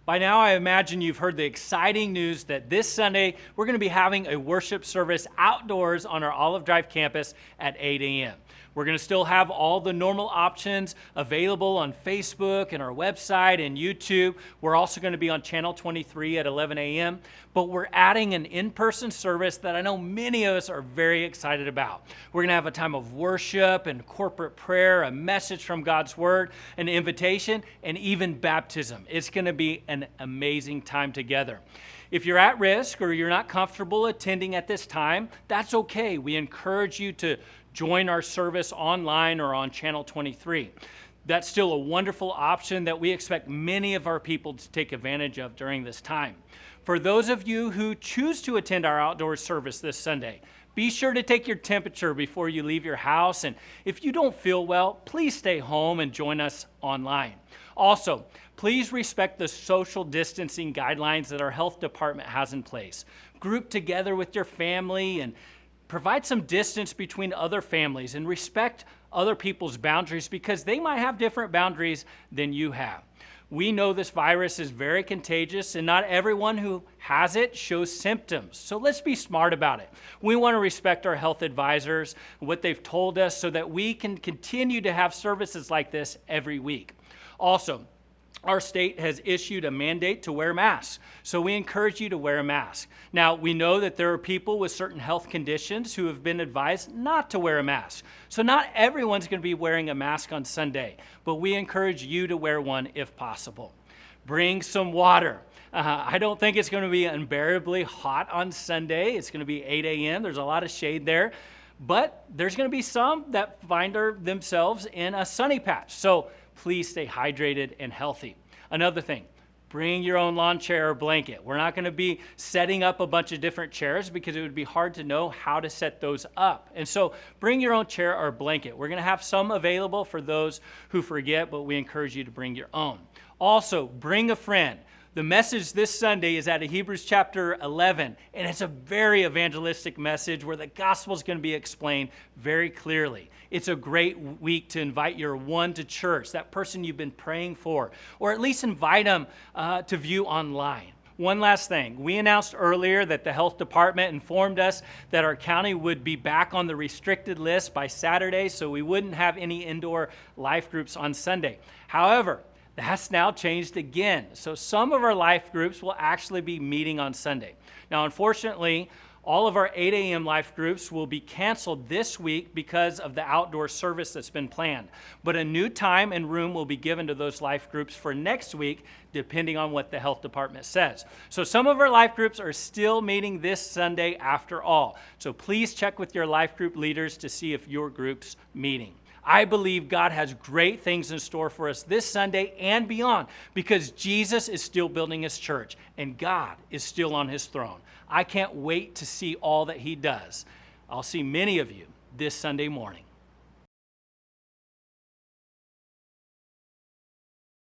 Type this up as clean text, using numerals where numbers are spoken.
By now, I imagine you've heard the exciting news that this Sunday, we're going to be having a worship service outdoors on our Olive Drive campus at 8 a.m. We're going to still have all the normal options available on Facebook and our website and YouTube. We're also going to be on Channel 23 at 11 a.m., but we're adding an in-person service that I know many of us are very excited about. We're going to have a time of worship and corporate prayer, a message from God's Word, an invitation, and even baptism. It's going to be an amazing time together. If you're at risk or you're not comfortable attending at this time, that's okay. We encourage you to join our service online or on Channel 23. That's still a wonderful option that we expect many of our people to take advantage of during this time. For those of you who choose to attend our outdoor service this Sunday, be sure to take your temperature before you leave your house. And if you don't feel well, please stay home and join us online. Also, please respect the social distancing guidelines that our health department has in place. Group together with your family and provide some distance between other families and respect other people's boundaries because they might have different boundaries than you have. We know this virus is very contagious and not everyone who has it shows symptoms. So let's be smart about it. We want to respect our health advisors, what they've told us so that we can continue to have services like this every week. Also, our state has issued a mandate to wear masks, so we encourage you to wear a mask. Now, we know that there are people with certain health conditions who have been advised not to wear a mask. So not everyone's going to be wearing a mask on Sunday, but we encourage you to wear one if possible. Bring some water. I don't think it's going to be unbearably hot on Sunday. It's going to be 8 a.m. There's a lot of shade there. But there's going to be some that find themselves in a sunny patch. So please stay hydrated and healthy. Another thing, bring your own lawn chair or blanket. We're not going to be setting up a bunch of different chairs because it would be hard to know how to set those up. And so bring your own chair or blanket. We're going to have some available for those who forget, but we encourage you to bring your own. Also, bring a friend. The message this Sunday is out of Hebrews chapter 11, and it's a very evangelistic message where the gospel is going to be explained very clearly. It's a great week to invite your one to church, that person you've been praying for, or at least invite them to view online. One last thing. We announced earlier that the health department informed us that our county would be back on the restricted list by Saturday, so we wouldn't have any indoor life groups on Sunday. However, that's now changed again. So some of our life groups will actually be meeting on Sunday. Now, unfortunately, all of our 8 a.m. life groups will be canceled this week because of the outdoor service that's been planned. But a new time and room will be given to those life groups for next week, depending on what the health department says. So some of our life groups are still meeting this Sunday after all. So please check with your life group leaders to see if your group's meeting. I believe God has great things in store for us this Sunday and beyond because Jesus is still building his church and God is still on his throne. I can't wait to see all that he does. I'll see many of you this Sunday morning.